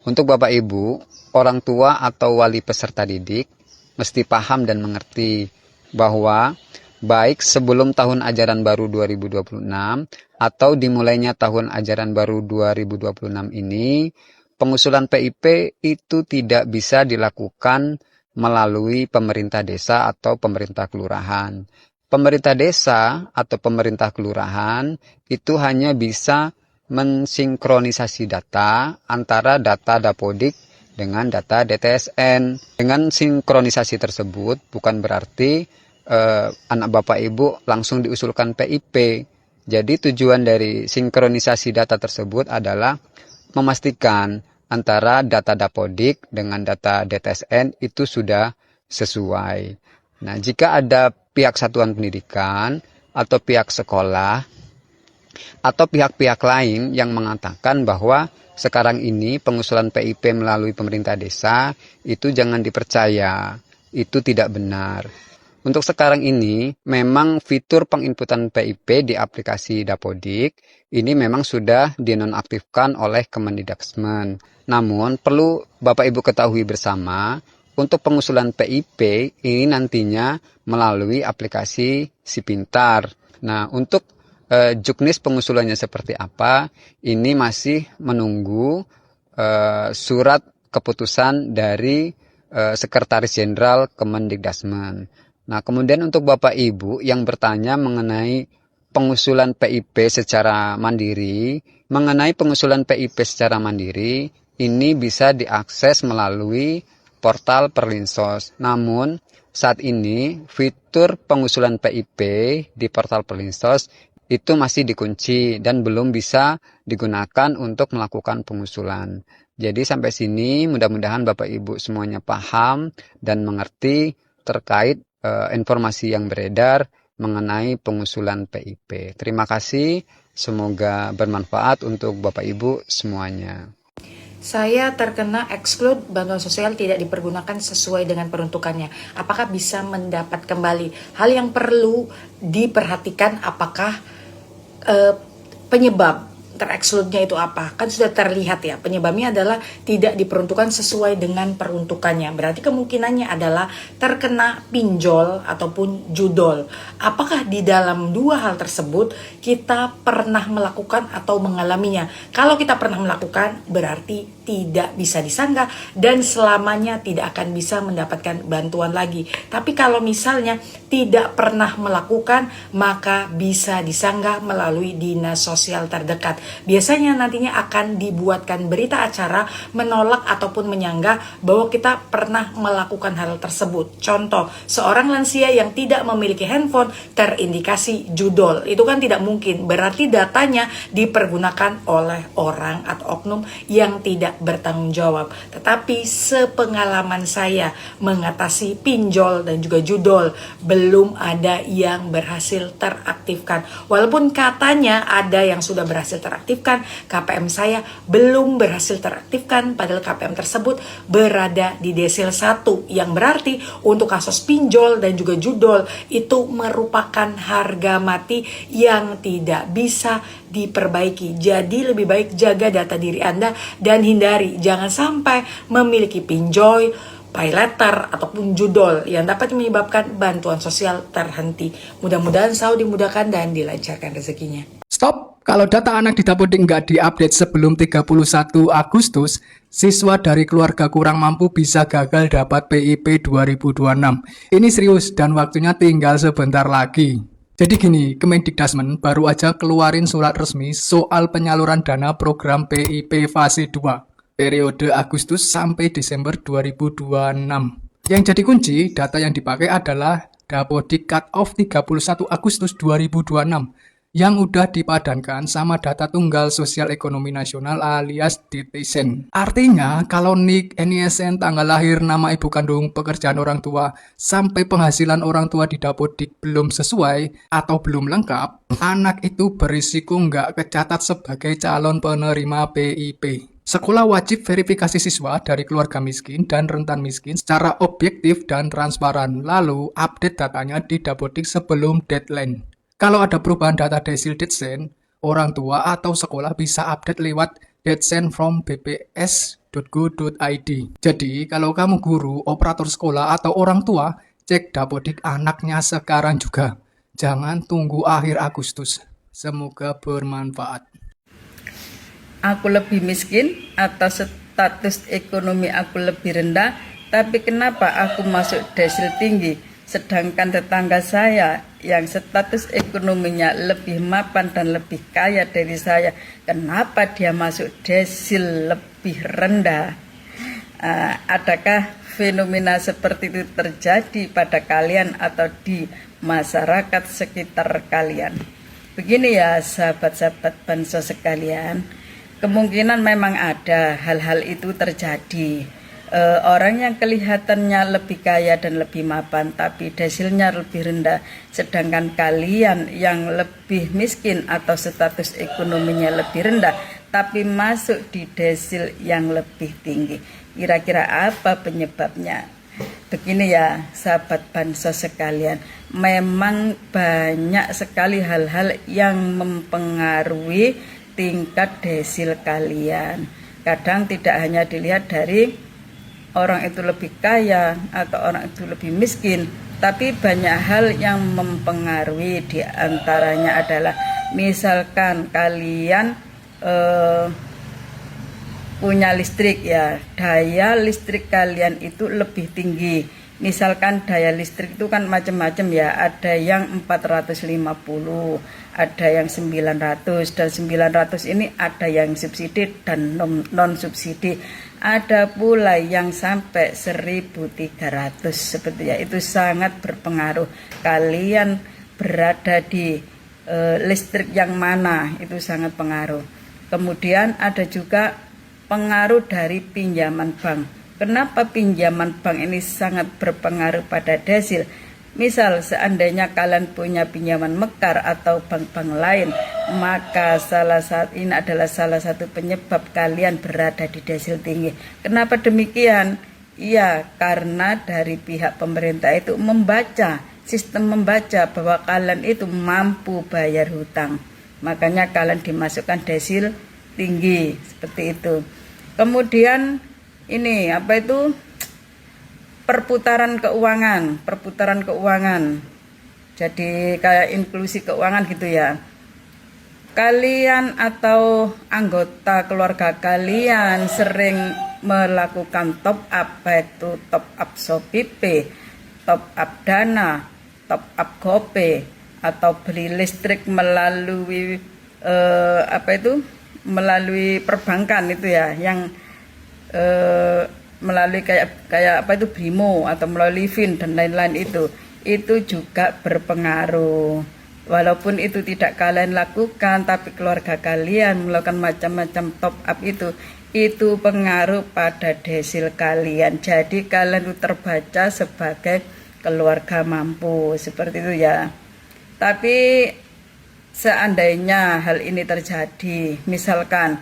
Untuk Bapak Ibu, orang tua atau wali peserta didik mesti paham dan mengerti bahwa baik sebelum tahun ajaran baru 2026 atau dimulainya tahun ajaran baru 2026 ini, pengusulan PIP itu tidak bisa dilakukan melalui pemerintah desa atau pemerintah kelurahan. Pemerintah desa atau pemerintah kelurahan itu hanya bisa mensinkronisasi data antara data Dapodik dengan data DTSN. Dengan sinkronisasi tersebut bukan berarti anak Bapak Ibu langsung diusulkan PIP. Jadi tujuan dari sinkronisasi data tersebut adalah memastikan antara data Dapodik dengan data DTSN itu sudah sesuai. Nah, jika ada pihak satuan pendidikan atau pihak sekolah atau pihak-pihak lain yang mengatakan bahwa sekarang ini pengusulan PIP melalui pemerintah desa itu jangan dipercaya, itu tidak benar. Untuk sekarang ini memang fitur penginputan PIP di aplikasi Dapodik ini memang sudah dinonaktifkan oleh Kemendikbudrismen. Namun perlu Bapak Ibu ketahui bersama, untuk pengusulan PIP ini nantinya melalui aplikasi Si Pintar. Nah, untuk juknis pengusulannya seperti apa, ini masih menunggu surat keputusan dari Sekretaris Jenderal Kemendikbudrismen. Nah, kemudian untuk Bapak Ibu yang bertanya mengenai pengusulan PIP secara mandiri, ini bisa diakses melalui portal Perlinsos. Namun, saat ini fitur pengusulan PIP di portal Perlinsos itu masih dikunci dan belum bisa digunakan untuk melakukan pengusulan. Jadi sampai sini mudah-mudahan Bapak Ibu semuanya paham dan mengerti terkait informasi yang beredar mengenai pengusulan PIP. Terima kasih, semoga bermanfaat untuk Bapak Ibu semuanya. Saya terkena exclude bantuan sosial tidak dipergunakan sesuai dengan peruntukannya. Apakah bisa mendapat kembali? Hal yang perlu diperhatikan apakah penyebab terexclude-nya itu apa? Kan sudah terlihat ya, penyebabnya adalah tidak diperuntukkan sesuai dengan peruntukannya. Berarti kemungkinannya adalah terkena pinjol ataupun judol. Apakah di dalam dua hal tersebut kita pernah melakukan atau mengalaminya? Kalau kita pernah melakukan, berarti tidak bisa disanggah dan selamanya tidak akan bisa mendapatkan bantuan lagi. Tapi kalau misalnya tidak pernah melakukan, maka bisa disanggah melalui dinas sosial terdekat. Biasanya nantinya akan dibuatkan berita acara menolak ataupun menyanggah bahwa kita pernah melakukan hal tersebut. Contoh, seorang lansia yang tidak memiliki handphone terindikasi judol. Itu kan tidak mungkin, berarti datanya dipergunakan oleh orang atau oknum yang tidak bertanggung jawab. Tetapi sepengalaman saya mengatasi pinjol dan juga judol, belum ada yang berhasil teraktifkan. Walaupun katanya ada yang sudah berhasil teraktifkan, KPM saya belum berhasil teraktifkan, padahal KPM tersebut berada di Desil 1, yang berarti untuk kasus pinjol dan juga judol itu merupakan harga mati yang tidak bisa diperbaiki. Jadi lebih baik jaga data diri Anda dan hindari, jangan sampai memiliki pinjol, pay letter ataupun judol yang dapat menyebabkan bantuan sosial terhenti. Mudah-mudahan selalu dimudahkan dan dilancarkan rezekinya. Stop! Kalau data anak di Dapodik nggak diupdate sebelum 31 Agustus, siswa dari keluarga kurang mampu bisa gagal dapat PIP 2026. Ini serius dan waktunya tinggal sebentar lagi. Jadi gini, Kemendikbudrismen baru aja keluarin surat resmi soal penyaluran dana program PIP fase 2, periode Agustus sampai Desember 2026. Yang jadi kunci, data yang dipakai adalah Dapodik cut-off 31 Agustus 2026. Yang udah dipadankan sama data tunggal sosial ekonomi nasional alias DTSN. Artinya, kalau NIK, NISN, tanggal lahir, nama ibu kandung, pekerjaan orang tua, sampai penghasilan orang tua di Dapodik belum sesuai atau belum lengkap, anak itu berisiko nggak kecatat sebagai calon penerima PIP. Sekolah wajib verifikasi siswa dari keluarga miskin dan rentan miskin secara objektif dan transparan, lalu update datanya di Dapodik sebelum deadline. Kalau ada perubahan data Desil Ditsen, orang tua atau sekolah bisa update lewat Ditsen from BPS Dapodik.go.id. Jadi, kalau kamu guru, operator sekolah, atau orang tua, cek Dapodik anaknya sekarang juga. Jangan tunggu akhir Agustus. Semoga bermanfaat. Aku lebih miskin atau status ekonomi aku lebih rendah, tapi kenapa aku masuk desil tinggi, sedangkan tetangga saya yang status ekonominya lebih mapan dan lebih kaya dari saya, kenapa dia masuk desil lebih rendah? Adakah fenomena seperti itu terjadi pada kalian atau di masyarakat sekitar kalian? Begini ya sahabat-sahabat bansos sekalian, kemungkinan memang ada hal-hal itu terjadi. Orang yang kelihatannya lebih kaya dan lebih mapan tapi desilnya lebih rendah, sedangkan kalian yang lebih miskin atau status ekonominya lebih rendah tapi masuk di desil yang lebih tinggi. Kira-kira apa penyebabnya? Begini ya sahabat bansos sekalian, memang banyak sekali hal-hal yang mempengaruhi tingkat desil kalian. Kadang tidak hanya dilihat dari orang itu lebih kaya atau orang itu lebih miskin, tapi banyak hal yang mempengaruhi. Di antaranya adalah misalkan kalian punya listrik ya, daya listrik kalian itu lebih tinggi. Misalkan daya listrik itu kan macam-macam ya, ada yang 450, ada yang 900, dan 900 ini ada yang subsidi dan non subsidi. Ada pula yang sampai 1.300 seperti ya. Itu sangat berpengaruh. Kalian berada di listrik yang mana, itu sangat pengaruh. Kemudian ada juga pengaruh dari pinjaman bank. Kenapa pinjaman bank ini sangat berpengaruh pada desil? Misal seandainya kalian punya pinjaman mekar atau bank-bank lain, maka ini adalah salah satu penyebab kalian berada di desil tinggi. Kenapa demikian? Ya, karena dari pihak pemerintah itu sistem membaca bahwa kalian itu mampu bayar hutang. Makanya kalian dimasukkan desil tinggi seperti itu. Kemudian ini perputaran keuangan. Jadi kayak inklusi keuangan gitu ya. Kalian atau anggota keluarga kalian sering melakukan top up, baik itu top up Shopee, top up Dana, top up GoPay, atau beli listrik melalui melalui perbankan itu ya, yang melalui kayak Brimo atau melalui Fin dan lain-lain, itu juga berpengaruh. Walaupun itu tidak kalian lakukan, tapi keluarga kalian melakukan macam-macam top up itu pengaruh pada desil kalian. Jadi kalian itu terbaca sebagai keluarga mampu seperti itu ya. Tapi seandainya hal ini terjadi, misalkan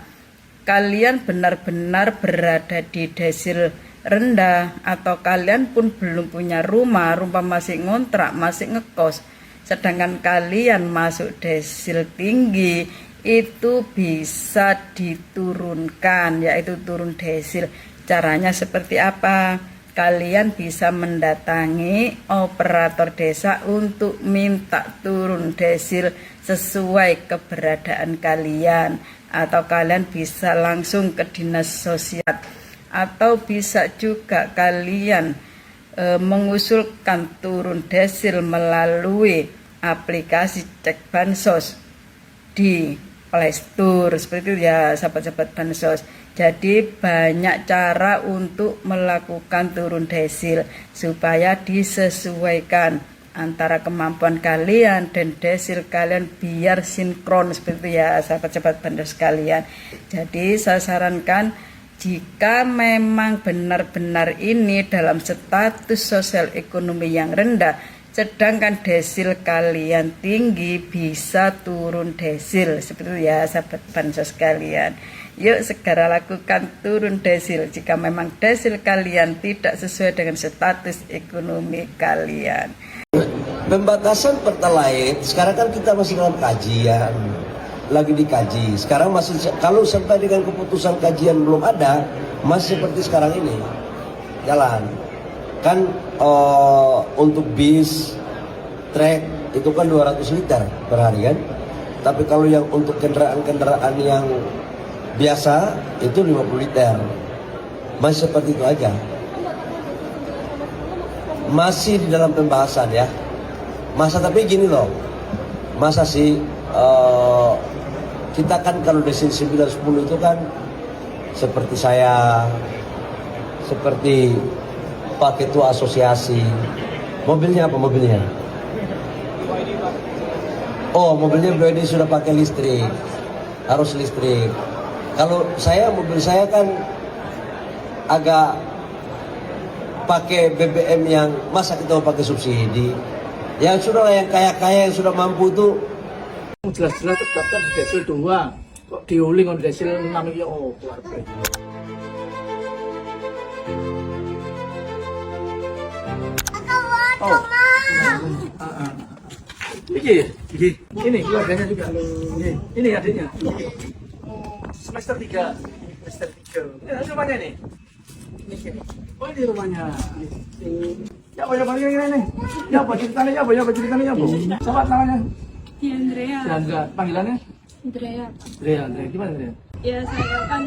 kalian benar-benar berada di desil rendah, atau kalian pun belum punya rumah masih ngontrak, masih ngekos, sedangkan kalian masuk desil tinggi, itu bisa diturunkan, yaitu turun desil. Caranya seperti apa? Kalian bisa mendatangi operator desa untuk minta turun desil sesuai keberadaan kalian, atau kalian bisa langsung ke dinas sosial, atau bisa juga kalian mengusulkan turun desil melalui aplikasi cek bansos di Play Store seperti itu ya sahabat-sahabat bansos. Jadi banyak cara untuk melakukan turun desil supaya disesuaikan antara kemampuan kalian dan desil kalian biar sinkron seperti itu ya sahabat-sahabat bansos sekalian. Jadi saya sarankan, jika memang benar-benar ini dalam status sosial ekonomi yang rendah, sedangkan desil kalian tinggi, bisa turun desil seperti itu ya sahabat bansos sekalian. Yuk segera lakukan turun desil jika memang desil kalian tidak sesuai dengan status ekonomi kalian. Pembatasan pertalite sekarang kan kita masih dalam kajian. lagi dikaji. Sekarang masih, kalau sampai dengan keputusan kajian belum ada, masih seperti sekarang ini jalan. Kan untuk bis, trek itu kan 200 liter per hari kan. Tapi kalau yang untuk kendaraan-kendaraan yang biasa itu 50 liter. Masih seperti itu aja. Masih di dalam pembahasan ya. Masa tapi gini loh. Masa sih kita kan kalau desil 910 itu kan seperti saya, seperti Pak Ketua Asosiasi. Mobilnya apa mobilnya? Oh, mobilnya BYD sudah pakai listrik, harus listrik. Kalau saya, mobil saya kan agak pakai BBM yang masa kita mau pakai subsidi. Yang sudah yang kaya-kaya yang sudah mampu itu jelas-jelas terdaftar di desil 2 kok diuling di desil 6 ya oh keluarga. Oh. Ini keluarganya juga. Ini adiknya. Semester 3. Semester 3. Ya, rumahnya nih. Oh, ini rumahnya. Ya, apa ini? Ya, apa ceritanya? Siapa namanya? Ya, Andrea. Andrea. Panggilannya? Andrea. Andrea. Gimana, Andrea? Ya, saya kan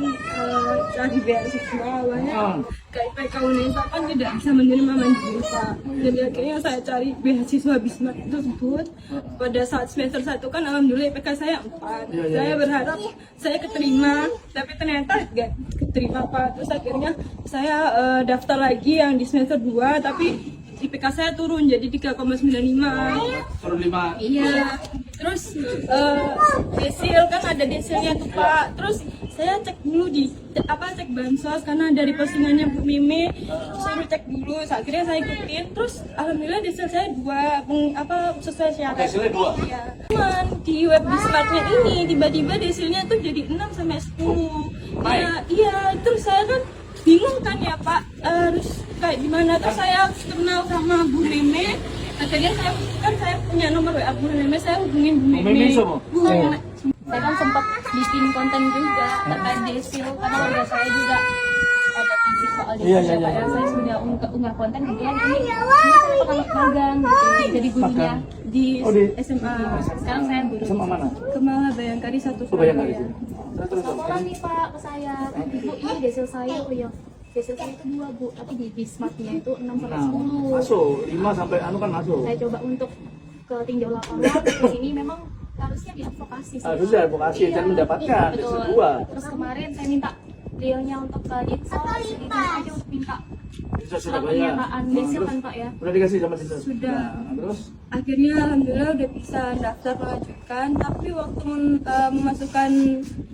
cari beasiswa awalnya ke IPK Unesa kan tidak bisa menerima mandiri, Pak. Jadi akhirnya saya cari beasiswa Bismarck tersebut. Pada saat semester 1 kan alhamdulillah IPK saya 4. Saya berharap saya keterima, tapi ternyata nggak keterima, Pak. Terus akhirnya saya daftar lagi yang di semester 2, tapi IPK saya turun jadi 3,95. Turun 5. Iya. Terus desil kan ada desilnya tuh, Pak. Terus saya cek dulu cek bansos karena dari postingannya Bu Mimi suruh cek dulu. Akhirnya saya ikutin. Terus alhamdulillah desil saya 2 sesuai syarat. Desilnya 2. Iya. Cuman di web Bismarcknya ini tiba-tiba desilnya tuh jadi 6 sampai 10. Iya, terus saya kan bingung kan ya, Pak, harus kayak gimana. Terus saya kenal sama Bu Meme, akhirnya saya punya nomor WA Bu Meme, saya hubungin Bu Meme. Saya kan sempat bikin konten juga terkait desil karena warga saya juga ada visi soal desil. Saya sudah unggah konten kemudian ini saya bakal magang gitu, jadi gurunya di SMA. Sekarang saya guru Kemala Bayangkari 1 Surabaya. Laporan nih Pak ke saya, Bu ini desil saya, oh ya desil saya itu 2 Bu, tapi di Bismarcknya itu 6 sampai 10. Masuk 5 sampai kan masuk. Saya coba untuk ke tinjau lapangan di sini memang harusnya diadvokasi. Harusnya advokasi dan mendapatkan desil 2. Terus kemarin saya minta beliaunya untuk ke Dinsos, di aja untuk minta surat pernyataan desil kan Pak ya. Udah dikasih sama Dinsos? Sudah. Terus? Akhirnya alhamdulillah udah bisa daftar melanjutkan, tapi waktu memasukkan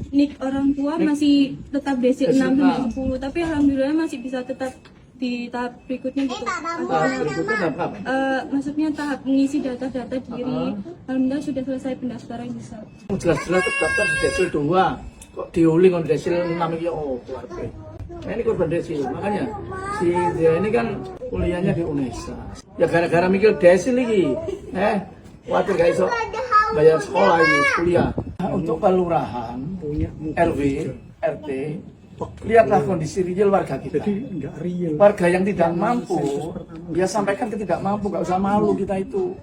nik orang tua masih tetap desil 6 sampai 10, tapi alhamdulillah masih bisa tetap di tahap berikutnya gitu. Berikutnya tahap apa? Maksudnya tahap mengisi data-data diri. Alhamdulillah sudah selesai pendaftaran bisa. Jelas-jelas terdaftar di desil 2 kok diuling di desil 6 ya oh keluarga. Nah, ini korban desil, makanya si dia ini kan kuliahnya di Unesa. Ya gara-gara mikir desil lagi, khawatir gak iso bayar sekolah ini kuliah. Nah, untuk kelurahan, RW, RT, lihatlah kondisi real warga kita. Warga yang tidak mampu, dia sampaikan ke tidak mampu, gak usah malu kita itu.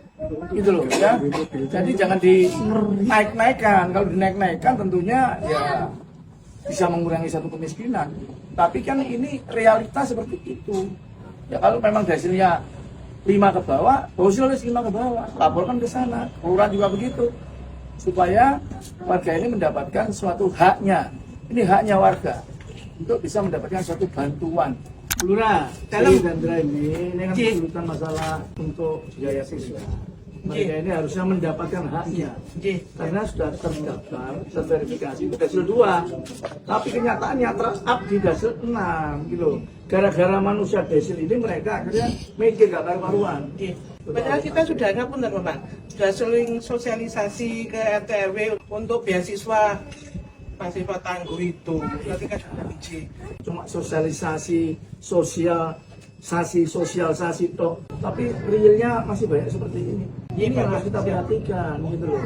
Gitu loh ya. Jadi jangan dinaik-naikkan. Kalau dinaik-naikkan tentunya ya bisa mengurangi satu kemiskinan. Tapi kan ini realitas seperti itu. Ya kalau memang hasilnya 5 ke bawah, usul 5 ke bawah, laporkan ke sana. Kelurahan juga begitu. Supaya warga ini mendapatkan suatu haknya. Ini haknya warga untuk bisa mendapatkan suatu bantuan. Lurah, dalam Dandra ini kan urusan masalah untuk biaya siswa. Mereka ini harusnya mendapatkan haknya karena sudah terdaftar, terverifikasi di desil 2, tapi kenyataannya terap di desil 6 gitu. Gara-gara manusia desil ini mereka akhirnya mikir gak karu-karuan. Padahal kita sudah ngapun teman-teman, sudah sering sosialisasi ke RT RW untuk beasiswa mahasiswa tangguh itu. Nanti kan sudah izin. Cuma sosialisasi sosialisasi toh, tapi realnya masih banyak seperti ini. Ini yang harus kita perhatikan gitu loh.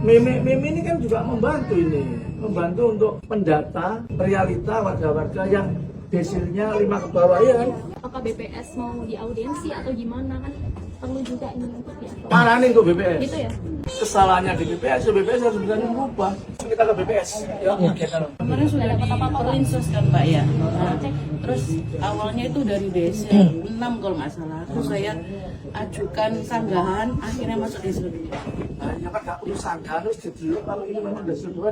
Meme ini kan juga membantu untuk mendata realita warga-warga yang desilnya 5 ke bawah ya kan. Apakah BPS mau diaudiensi atau gimana kan? Perlu juga ini untuk ya. Mana nih kok BPS? Gitu ya. Kesalahannya di BPS, BPS harus bisa mengubah. Kita ke BPS. Ya. Kemarin sudah dapat apa perlinsos kan Mbak ya. Nah, terus awalnya itu dari desa 6 kalau nggak salah. Terus saya ajukan sanggahan, akhirnya masuk desa 2. Banyak kan nggak perlu sanggahan, terus dulu kalau ini memang desa 2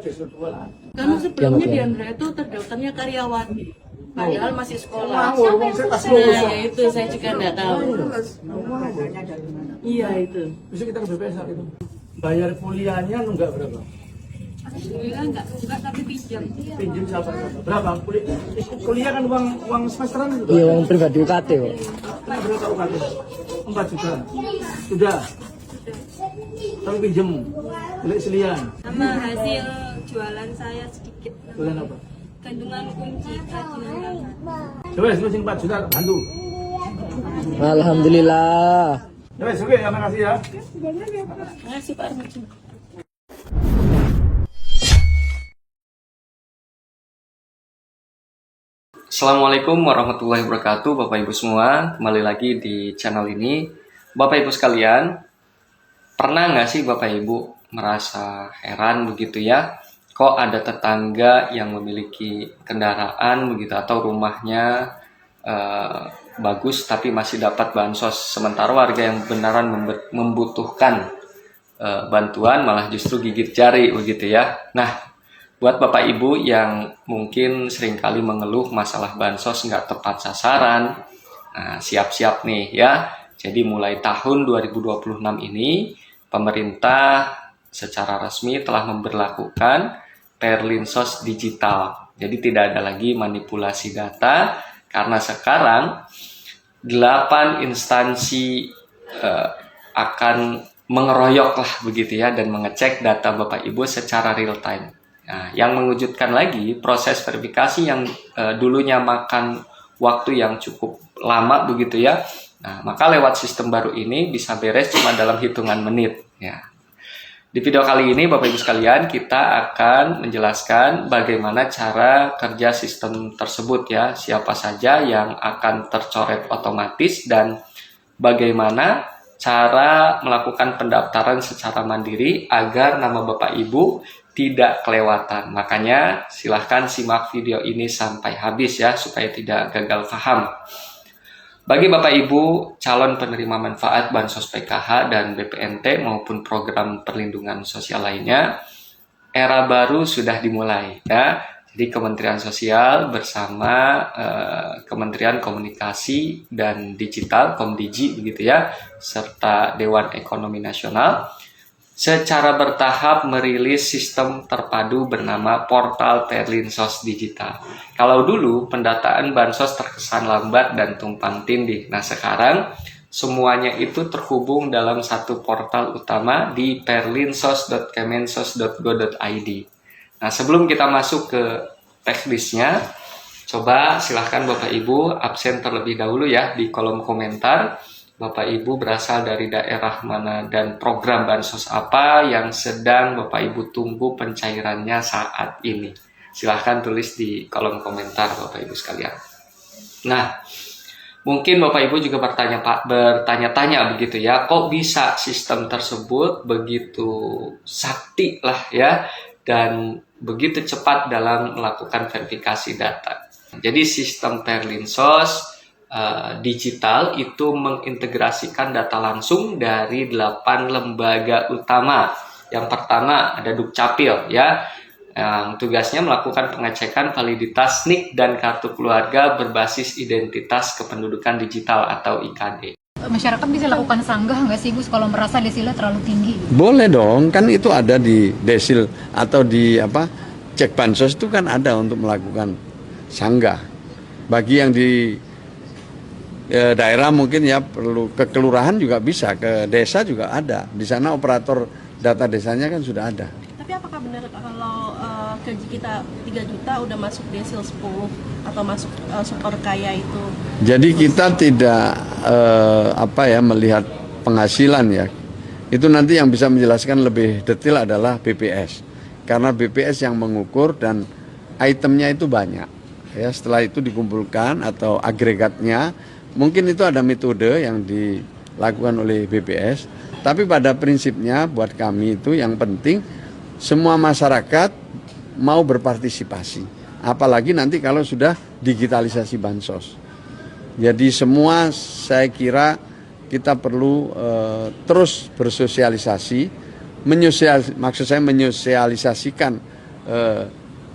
lah. Karena sebelumnya di Andrea itu terdaftarnya karyawati. Padahal masih sekolah. Nah, itu saya juga nggak tahu. Iya itu. Bisa kita ke BPS saat itu. Bayar kuliahnya nunggak berapa? Enggak tapi pinjam. Pinjam siapa? Berapa? Kuliah kan uang semesteran itu. Iya, uang pribadi UKT kok. Berapa UKT? 4 juta. Sudah. Tapi pinjam. Beli selian. Sama hasil jualan saya sedikit. Bulan apa? Kandungan kunci kerajinan tangan. Coba sing 4 juta bantu. Alhamdulillah. Coba oke ya, makasih ya. Makasih Pak Armiji. Assalamualaikum warahmatullahi wabarakatuh, Bapak Ibu semua. Kembali lagi di channel ini. Bapak Ibu sekalian, pernah nggak sih Bapak Ibu merasa heran begitu ya? Kok ada tetangga yang memiliki kendaraan begitu atau rumahnya bagus tapi masih dapat bansos, sementara warga yang beneran membutuhkan bantuan malah justru gigit jari begitu ya. Nah, buat Bapak Ibu yang mungkin seringkali mengeluh masalah bansos nggak tepat sasaran, nah, siap-siap nih ya. Jadi mulai tahun 2026 ini pemerintah secara resmi telah memberlakukan Perlinsos digital. Jadi tidak ada lagi manipulasi data karena sekarang 8 instansi akan mengeroyok lah begitu ya dan mengecek data Bapak Ibu secara real time. Nah, yang mengejutkan lagi proses verifikasi yang dulunya makan waktu yang cukup lama begitu ya. Nah, maka lewat sistem baru ini bisa beres cuma dalam hitungan menit ya. Di video kali ini Bapak Ibu sekalian kita akan menjelaskan bagaimana cara kerja sistem tersebut ya, siapa saja yang akan tercoret otomatis dan bagaimana cara melakukan pendaftaran secara mandiri agar nama Bapak Ibu tidak kelewatan. Makanya silahkan simak video ini sampai habis ya supaya tidak gagal paham. Bagi Bapak Ibu calon penerima manfaat Bansos PKH dan BPNT maupun program perlindungan sosial lainnya, era baru sudah dimulai ya. Jadi Kementerian Sosial bersama Kementerian Komunikasi dan Digital Komdigi begitu ya, serta Dewan Ekonomi Nasional secara bertahap merilis sistem terpadu bernama Portal Perlinsos Digital. Kalau dulu pendataan bansos terkesan lambat dan tumpang tindih. Nah sekarang semuanya itu terhubung dalam satu portal utama di perlinsos.kemensos.go.id. Nah sebelum kita masuk ke teknisnya, coba silahkan Bapak Ibu absen terlebih dahulu ya di kolom komentar. Bapak Ibu berasal dari daerah mana dan program bansos apa yang sedang Bapak Ibu tunggu pencairannya saat ini. Silahkan tulis di kolom komentar Bapak Ibu sekalian. Nah, mungkin Bapak Ibu juga bertanya-tanya begitu ya, kok bisa sistem tersebut begitu sakti lah ya, dan begitu cepat dalam melakukan verifikasi data. Jadi sistem Perlinsos digital itu mengintegrasikan data langsung dari 8 lembaga utama. Yang pertama ada Dukcapil ya, yang tugasnya melakukan pengecekan validitas NIK dan kartu keluarga berbasis identitas kependudukan digital atau IKD. Masyarakat bisa lakukan sanggah nggak sih Gus kalau merasa desilnya terlalu tinggi? Boleh dong, kan itu ada di desil atau di cek bansos itu kan ada untuk melakukan sanggah. Bagi yang di daerah mungkin ya perlu ke kelurahan juga bisa, ke desa juga ada. Di sana operator data desanya kan sudah ada. Tapi apakah benar kalau gaji kita 3 juta udah masuk desil 10 atau masuk super kaya itu? Jadi kita tidak melihat penghasilan ya. Itu nanti yang bisa menjelaskan lebih detail adalah BPS. Karena BPS yang mengukur dan itemnya itu banyak. Ya, setelah itu dikumpulkan atau agregatnya, mungkin itu ada metode yang dilakukan oleh BPS. Tapi pada prinsipnya buat kami itu yang penting semua masyarakat mau berpartisipasi. Apalagi nanti kalau sudah digitalisasi bansos. Jadi semua saya kira kita perlu terus bersosialisasi, maksud saya menyosialisasikan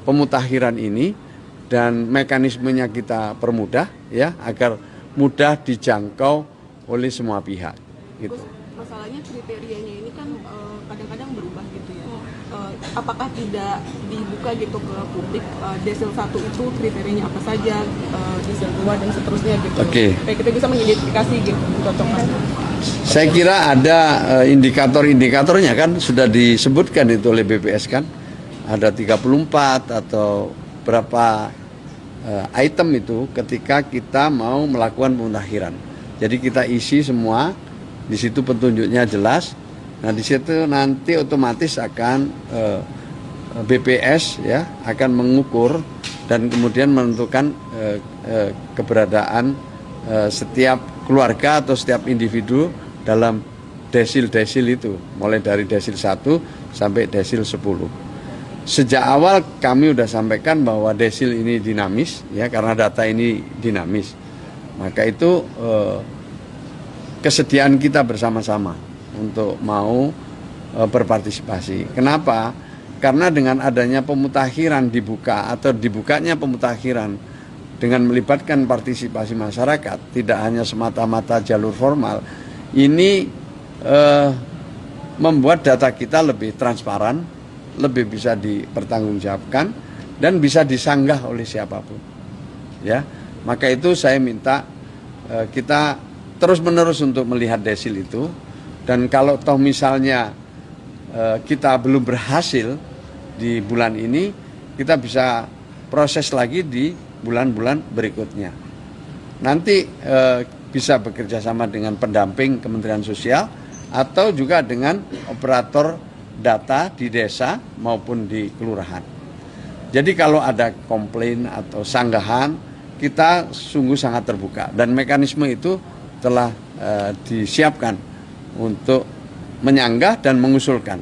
pemutakhiran ini dan mekanismenya kita permudah ya agar mudah dijangkau oleh semua pihak. Gitu. Masalahnya kriterianya ini kan kadang-kadang berubah gitu ya. Apakah tidak dibuka gitu ke publik desil 1 itu kriterianya apa saja, desil 2 dan seterusnya gitu. Oke. Supaya kita bisa mengidentifikasi gitu cocoknya. Saya kira ada indikator-indikatornya kan sudah disebutkan itu oleh BPS kan. Ada 34 atau berapa item itu ketika kita mau melakukan pemutakhiran. Jadi kita isi semua, di situ petunjuknya jelas. Nah di situ nanti otomatis akan BPS ya akan mengukur dan kemudian menentukan keberadaan setiap keluarga atau setiap individu dalam desil-desil itu, mulai dari desil 1 sampai desil 10. Sejak awal kami sudah sampaikan bahwa desil ini dinamis ya karena data ini dinamis. Maka itu kesediaan kita bersama-sama untuk mau berpartisipasi. Kenapa? Karena dengan adanya pemutakhiran dibuka atau dibukanya pemutakhiran dengan melibatkan partisipasi masyarakat, tidak hanya semata-mata jalur formal, ini membuat data kita lebih transparan, lebih bisa dipertanggungjawabkan dan bisa disanggah oleh siapapun. Ya, maka itu saya minta kita terus-menerus untuk melihat desil itu, dan kalau toh misalnya kita belum berhasil di bulan ini, kita bisa proses lagi di bulan-bulan berikutnya. Nanti bisa bekerja sama dengan pendamping Kementerian Sosial atau juga dengan operator data di desa maupun di kelurahan. Jadi kalau ada komplain atau sanggahan, kita sungguh sangat terbuka dan mekanisme itu telah disiapkan untuk menyanggah dan mengusulkan.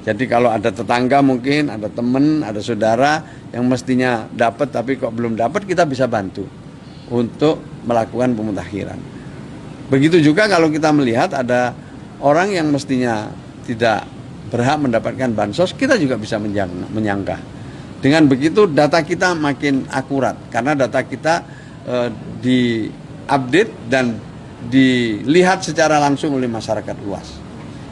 Jadi kalau ada tetangga mungkin, ada teman, ada saudara yang mestinya dapat tapi kok belum dapat, kita bisa bantu untuk melakukan pemutakhiran. Begitu juga kalau kita melihat ada orang yang mestinya tidak berhak mendapatkan bansos, kita juga bisa menyanggah. Dengan begitu data kita makin akurat karena data kita diupdate dan dilihat secara langsung oleh masyarakat luas.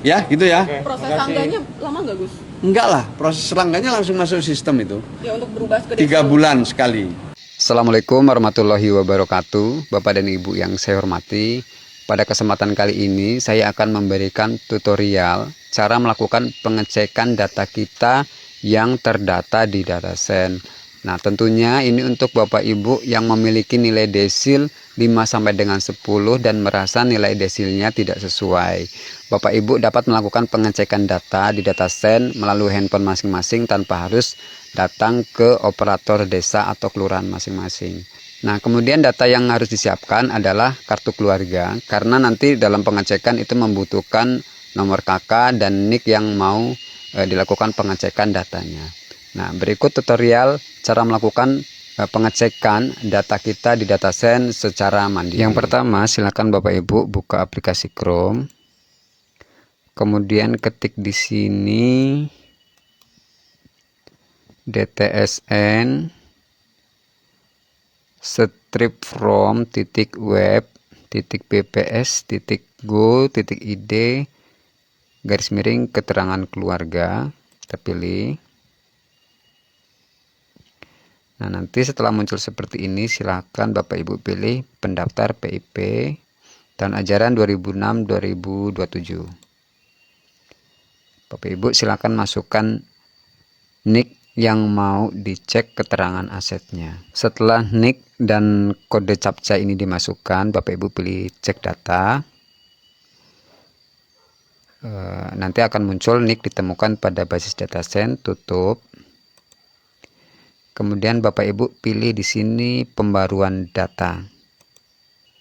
Ya, gitu ya. Proses sanggahnya lama nggak, Gus? Enggak lah, proses selangganya langsung masuk sistem itu. Ya, untuk berubah ke 3 bulan sekali. Assalamualaikum warahmatullahi wabarakatuh, Bapak dan Ibu yang saya hormati. Pada kesempatan kali ini saya akan memberikan tutorial cara melakukan pengecekan data kita yang terdata di DataSend. Nah, tentunya ini untuk Bapak Ibu yang memiliki nilai desil 5 sampai dengan 10 dan merasa nilai desilnya tidak sesuai. Bapak Ibu dapat melakukan pengecekan data di DataSend melalui handphone masing-masing tanpa harus datang ke operator desa atau kelurahan masing-masing. Nah, kemudian data yang harus disiapkan adalah kartu keluarga, karena nanti dalam pengecekan itu membutuhkan nomor KK dan NIK yang mau dilakukan pengecekan datanya. Nah, berikut tutorial cara melakukan pengecekan data kita di DataSend secara mandiri. Yang pertama, silakan Bapak Ibu buka aplikasi Chrome. Kemudian ketik di sini DTSN strip from .web.bps.go.id garis miring keterangan keluarga, kita pilih. Nah, nanti setelah muncul seperti ini, silakan Bapak Ibu pilih pendaftar PIP tahun ajaran 2006-2027. Bapak Ibu silakan masukkan NIK yang mau dicek keterangan asetnya. Setelah NIK dan kode captcha ini dimasukkan, Bapak Ibu pilih cek data. nanti akan muncul NIK ditemukan pada basis datasend, tutup. Kemudian Bapak Ibu pilih di sini pembaruan data.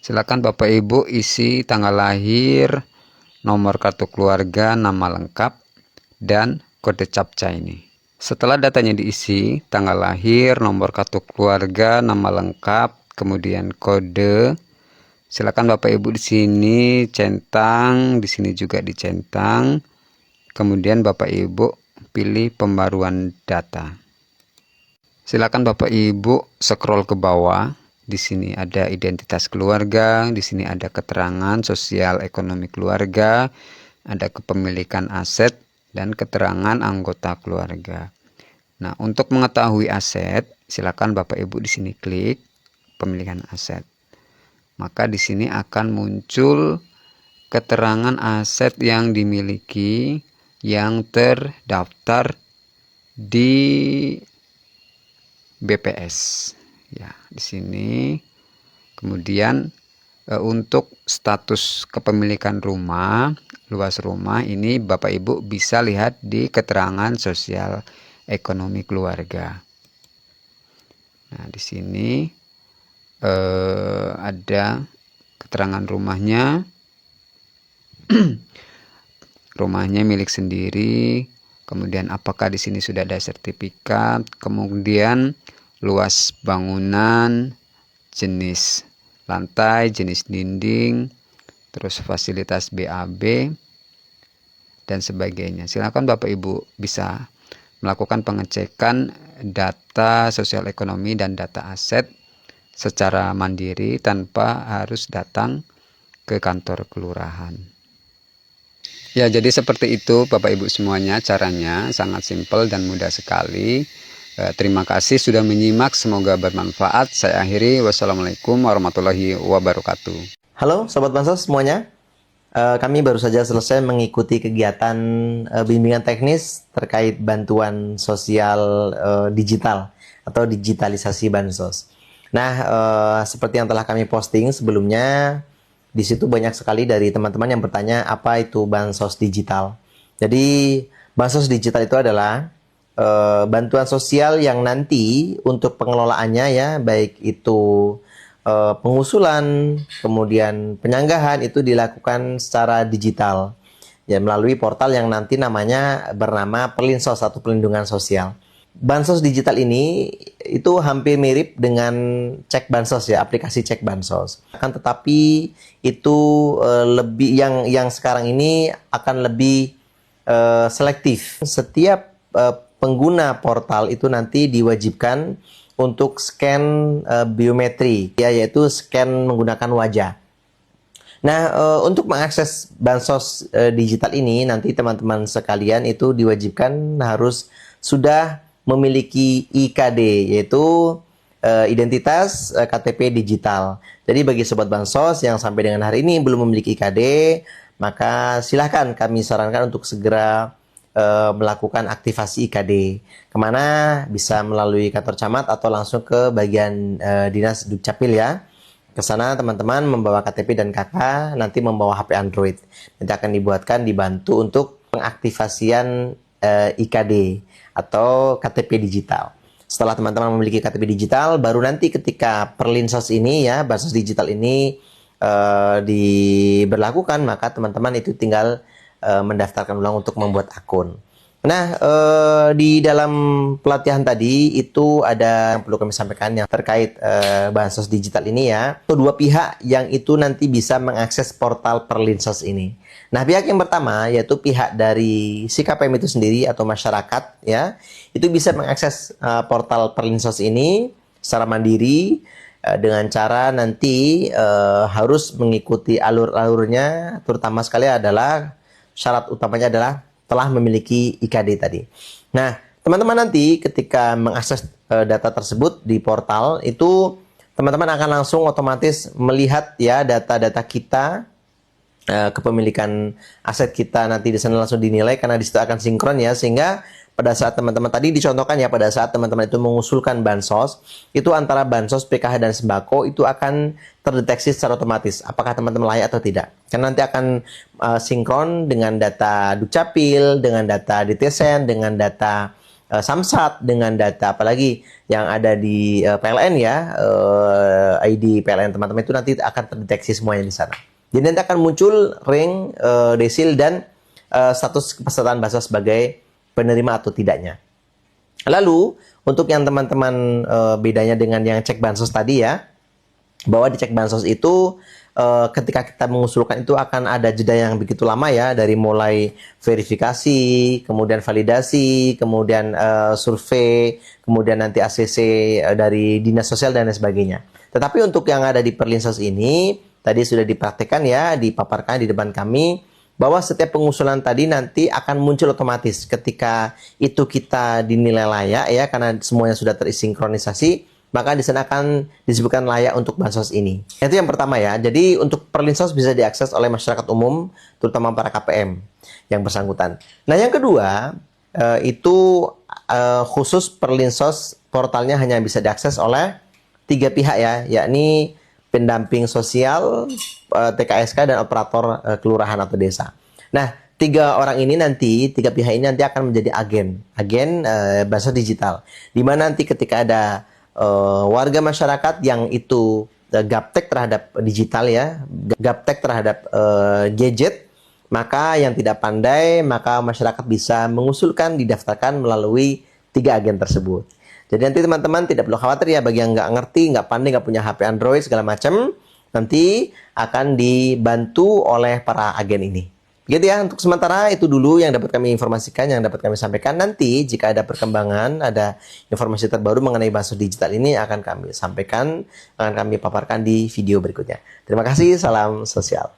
Silakan Bapak Ibu isi tanggal lahir, nomor kartu keluarga, nama lengkap, dan kode captcha ini. Setelah datanya diisi, tanggal lahir, nomor kartu keluarga, nama lengkap, kemudian kode. Silakan Bapak Ibu di sini centang, di sini juga dicentang. Kemudian Bapak Ibu pilih pembaruan data. Silakan Bapak Ibu scroll ke bawah. Di sini ada identitas keluarga, di sini ada keterangan sosial ekonomi keluarga, ada kepemilikan aset, dan keterangan anggota keluarga. Nah, untuk mengetahui aset, silakan Bapak Ibu di sini klik pemilihan aset. Maka di sini akan muncul keterangan aset yang dimiliki yang terdaftar di BPS. Ya, di sini. Kemudian untuk status kepemilikan rumah, luas rumah ini Bapak Ibu bisa lihat di keterangan sosial ekonomi keluarga. Nah, di sini ada keterangan rumahnya. Rumahnya milik sendiri. Kemudian apakah di sini sudah ada sertifikat, kemudian luas bangunan, jenis lantai, jenis dinding, terus fasilitas BAB, dan sebagainya. Silakan Bapak Ibu bisa melakukan pengecekan data sosial ekonomi dan data aset secara mandiri tanpa harus datang ke kantor kelurahan. Ya, jadi seperti itu Bapak Ibu semuanya, caranya sangat simpel dan mudah sekali. Terima kasih sudah menyimak, semoga bermanfaat. Saya akhiri, wassalamualaikum warahmatullahi wabarakatuh. Halo Sobat Bansos semuanya, kami baru saja selesai mengikuti kegiatan bimbingan teknis terkait bantuan sosial digital atau digitalisasi Bansos. Nah, seperti yang telah kami posting sebelumnya, di situ banyak sekali dari teman-teman yang bertanya apa itu bansos digital. Jadi bansos digital itu adalah bantuan sosial yang nanti untuk pengelolaannya ya, baik itu pengusulan, kemudian penyanggahan itu dilakukan secara digital ya, melalui portal yang nanti namanya bernama Perlinsos atau Pelindungan Sosial. Bansos digital ini itu hampir mirip dengan cek bansos ya, aplikasi cek bansos. Akan tetapi itu lebih yang sekarang ini akan lebih selektif. Setiap pengguna portal itu nanti diwajibkan untuk scan biometri ya, yaitu scan menggunakan wajah. Nah, untuk mengakses bansos digital ini nanti teman-teman sekalian itu diwajibkan harus sudah memiliki IKD, yaitu identitas KTP digital. Jadi bagi Sobat Bansos yang sampai dengan hari ini belum memiliki IKD, maka silahkan kami sarankan untuk segera melakukan aktivasi IKD. Kemana? Bisa melalui kantor camat atau langsung ke bagian dinas Dukcapil ya. Ke sana teman-teman membawa KTP dan KK, nanti membawa HP Android. Nanti akan dibantu untuk pengaktifasian IKD atau KTP digital. Setelah teman-teman memiliki KTP digital, baru nanti ketika Perlinsos ini ya, bansos digital ini diberlakukan, maka teman-teman itu tinggal mendaftarkan ulang untuk membuat akun. Nah, di dalam pelatihan tadi itu ada yang perlu kami sampaikan yang terkait bansos digital ini ya. Kedua pihak yang itu nanti bisa mengakses portal Perlinsos ini. Nah, pihak yang pertama yaitu pihak dari si KPM itu sendiri atau masyarakat ya, itu bisa mengakses portal Perlinsos ini secara mandiri dengan cara nanti harus mengikuti alur-alurnya, terutama sekali adalah syarat utamanya adalah telah memiliki IKD tadi. Nah, teman-teman nanti ketika mengakses data tersebut di portal itu teman-teman akan langsung otomatis melihat ya data-data kita, kepemilikan aset kita nanti di sana langsung dinilai karena di situ akan sinkron ya, sehingga pada saat teman-teman tadi dicontohkan ya, pada saat teman-teman itu mengusulkan bansos, itu antara bansos, PKH dan sembako itu akan terdeteksi secara otomatis apakah teman-teman layak atau tidak. Karena nanti akan sinkron dengan data Dukcapil, dengan data DTSEN, dengan data Samsat, dengan data apalagi yang ada di PLN ya, ID PLN teman-teman itu nanti akan terdeteksi semuanya di sana. Jadi nanti akan muncul ring, desil dan status kepesertaan bansos sebagai penerima atau tidaknya. Lalu untuk yang teman-teman bedanya dengan yang cek bansos tadi ya, bahwa di cek bansos itu ketika kita mengusulkan itu akan ada jeda yang begitu lama ya, dari mulai verifikasi, kemudian validasi, kemudian survei, kemudian nanti ACC dari dinas sosial dan lain sebagainya. Tetapi untuk yang ada di Perlinsos ini tadi sudah dipraktekkan ya, dipaparkan di depan kami, bahwa setiap pengusulan tadi nanti akan muncul otomatis ketika itu kita dinilai layak ya, karena semuanya sudah tersinkronisasi, maka di sana akan disebutkan layak untuk bansos ini. Itu yang pertama ya. Jadi untuk Perlinsos bisa diakses oleh masyarakat umum, terutama para KPM yang bersangkutan. Nah yang kedua itu khusus Perlinsos, portalnya hanya bisa diakses oleh 3 pihak ya, yakni pendamping sosial, TKSK, dan operator kelurahan atau desa. Nah, 3 orang ini nanti, 3 pihak ini nanti akan menjadi agen bansos digital. Di mana nanti ketika ada warga masyarakat yang itu gaptek terhadap digital ya, gaptek terhadap gadget, maka yang tidak pandai, maka masyarakat bisa mengusulkan didaftarkan melalui 3 agen tersebut. Jadi nanti teman-teman tidak perlu khawatir ya, bagi yang nggak ngerti, nggak pandai, nggak punya HP Android segala macam, nanti akan dibantu oleh para agen ini. Begitu ya, untuk sementara itu dulu yang dapat kami informasikan, yang dapat kami sampaikan. Nanti jika ada perkembangan, ada informasi terbaru mengenai bansos digital ini akan kami sampaikan, akan kami paparkan di video berikutnya. Terima kasih, salam sosial.